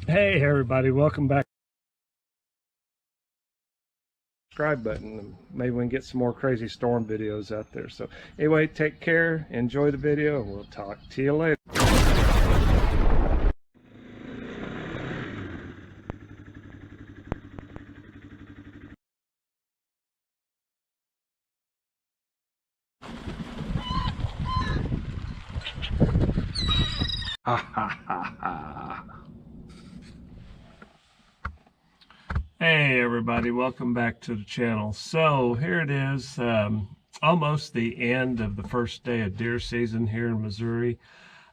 Hey everybody, welcome back. Subscribe button. Maybe we can get some more crazy storm videos out there. So anyway, take care, enjoy the video, and we'll talk to you later. Ha ha ha ha. Hey everybody, welcome back to the channel. So here it is, almost the end of the first day of deer season here in Missouri.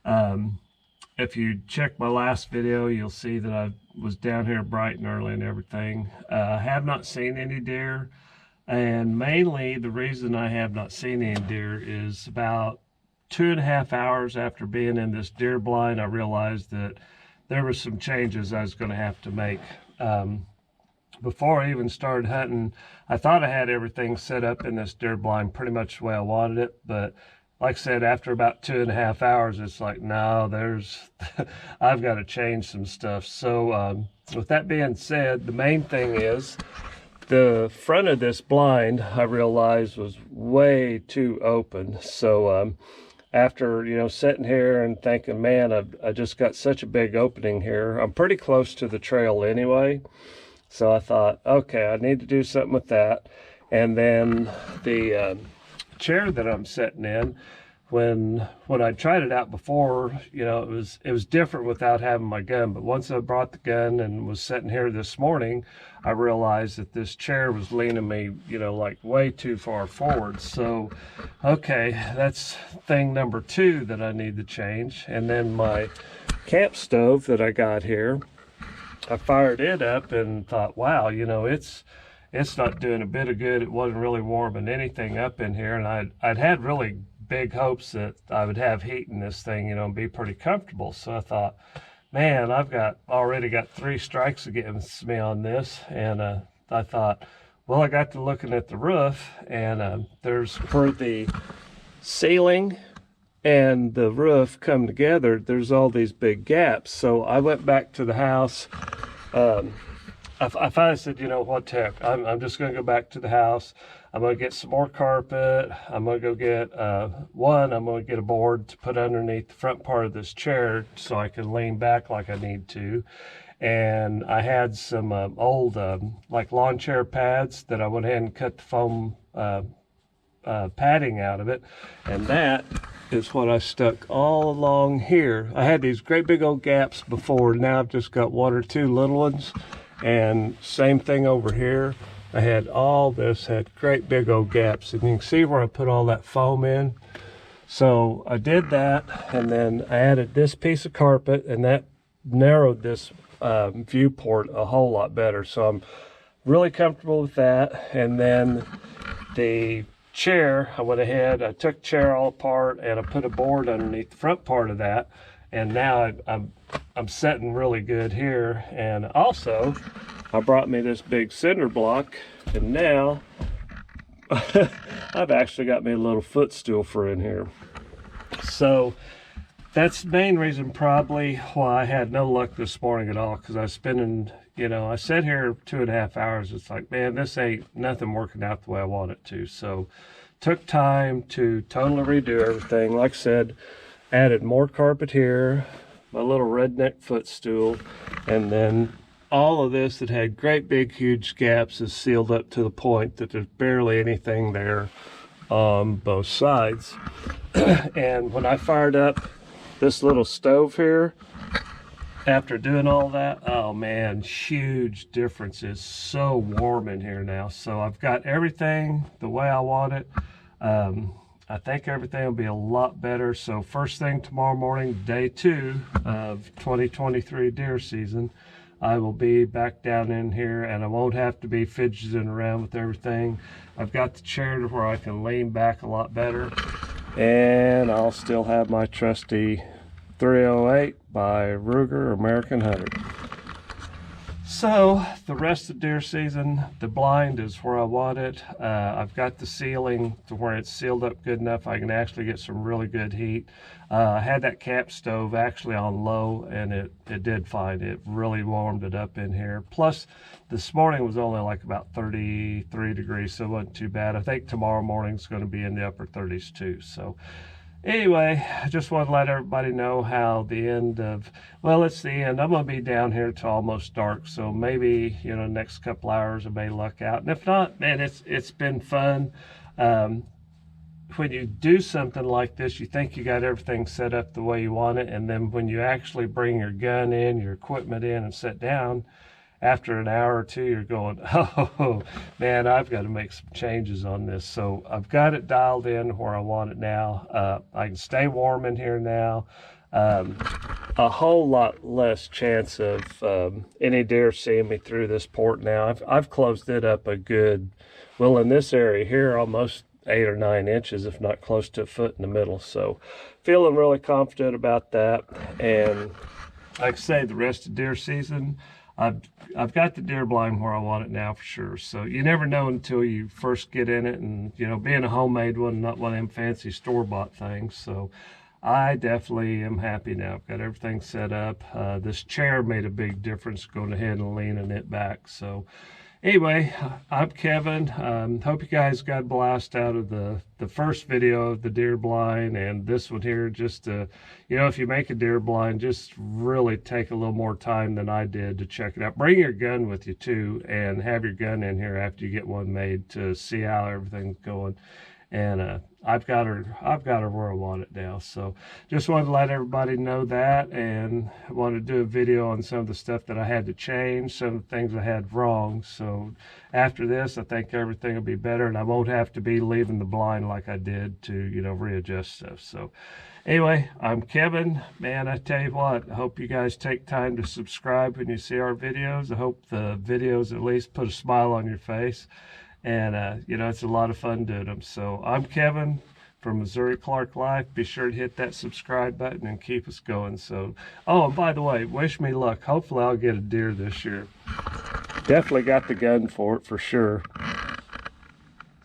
If you check my last video, you'll see that I was down here bright and early and everything. I have not seen any deer, and mainly the reason I have not seen any deer is about 2.5 hours after being in this deer blind, I realized that there were some changes I was going to have to make. Before I even started hunting, I thought I had everything set up in this deer blind pretty much the way I wanted it, but like I said, after about 2.5 hours, it's like, no, I've got to change some stuff. So with that being said, the main thing is the front of this blind, I realized, was way too open. So after, sitting here and thinking, man, I just got such a big opening here. I'm pretty close to the trail anyway. So I thought, okay, I need to do something with that. And then the chair that I'm sitting in, when I tried it out before, it was different without having my gun. But once I brought the gun and was sitting here this morning, I realized that this chair was leaning me, like way too far forward. So, okay, that's thing number 2 that I need to change. And then my camp stove that I got here, I fired it up and thought, wow, it's not doing a bit of good. It wasn't really warming anything up in here, and I'd had really big hopes that I would have heat in this thing, and be pretty comfortable. So I thought, man, I've already got 3 strikes against me on this, and I thought, well, I got to looking at the roof, and there's where the ceiling and the roof come together, there's all these big gaps. So I went back to the house. I finally said, what the heck, I'm just going to go back to the house. I'm going to get some more carpet. I'm going to go get I'm going to get a board to put underneath the front part of this chair so I can lean back like I need to. And I had some old like lawn chair pads that I went ahead and cut the foam padding out of it, and that is what I stuck all along here. I had these great big old gaps before. Now I've just got 1 or 2 little ones, and same thing over here. I had all this, had great big old gaps, and you can see where I put all that foam in. So I did that, and then I added this piece of carpet, and that narrowed this viewport a whole lot better. So I'm really comfortable with that. And then the chair, I went ahead, I took the chair all apart and I put a board underneath the front part of that, and now I'm sitting really good here. And also I brought me this big cinder block, and now I've actually got me a little footstool for in here. So that's the main reason probably why I had no luck this morning at all, because I was spending, I sat here 2.5 hours. It's like, man, this ain't nothing working out the way I want it to. So took time to totally redo everything. Like I said, added more carpet here, my little redneck footstool, and then all of this that had great big huge gaps is sealed up to the point that there's barely anything there on both sides. And when I fired up this little stove here, after doing all that, oh man, huge difference. It's so warm in here now. So I've got everything the way I want it. I think everything will be a lot better. So first thing tomorrow morning, day 2 of 2023 deer season, I will be back down in here, and I won't have to be fidgeting around with everything. I've got the chair to where I can lean back a lot better, and I'll still have my trusty 308 by Ruger American Hunter. So the rest of deer season, the blind is where I want it. I've got the ceiling to where it's sealed up good enough I can actually get some really good heat. I had that camp stove actually on low, and it did fine. It really warmed it up in here. Plus this morning was only like about 33 degrees, so it wasn't too bad. I think tomorrow morning is going to be in the upper 30s too. So anyway, I just want to let everybody know how the end of, well, it's the end. I'm going to be down here till almost dark, so maybe, next couple hours I may luck out. And if not, man, it's been fun. When you do something like this, you think you got everything set up the way you want it, and then when you actually bring your gun in, your equipment in, and sit down, after an hour or two, you're going, oh, man, I've got to make some changes on this. So I've got it dialed in where I want it now. I can stay warm in here now. A whole lot less chance of any deer seeing me through this port now. I've closed it up a good, well, in this area here, almost 8 or 9 inches, if not close to a foot in the middle. So feeling really confident about that. And like I say, the rest of deer season, I've got the deer blind where I want it now for sure. So you never know until you first get in it, and being a homemade one, not one of them fancy store-bought things. So I definitely am happy now. I've got everything set up. This chair made a big difference going ahead and leaning it back. So anyway, I'm Kevin. Hope you guys got a blast out of the first video of the deer blind, and this one here. Just to, if you make a deer blind, just really take a little more time than I did to check it out. Bring your gun with you too, and have your gun in here after you get one made to see how everything's going. And I've got her where I want it now. So just wanted to let everybody know that, and I wanted to do a video on some of the stuff that I had to change, some of the things I had wrong. So after this, I think everything will be better, and I won't have to be leaving the blind like I did to, readjust stuff. So anyway, I'm Kevin. Man, I tell you what, I hope you guys take time to subscribe when you see our videos. I hope the videos at least put a smile on your face. And, it's a lot of fun doing them. So I'm Kevin from Missouri Clark Life. Be sure to hit that subscribe button and keep us going. So, oh, and by the way, wish me luck. Hopefully I'll get a deer this year. Definitely got the gun for it, for sure.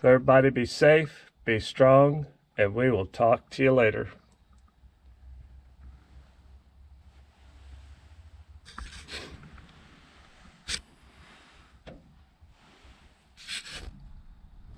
So everybody be safe, be strong, and we will talk to you later.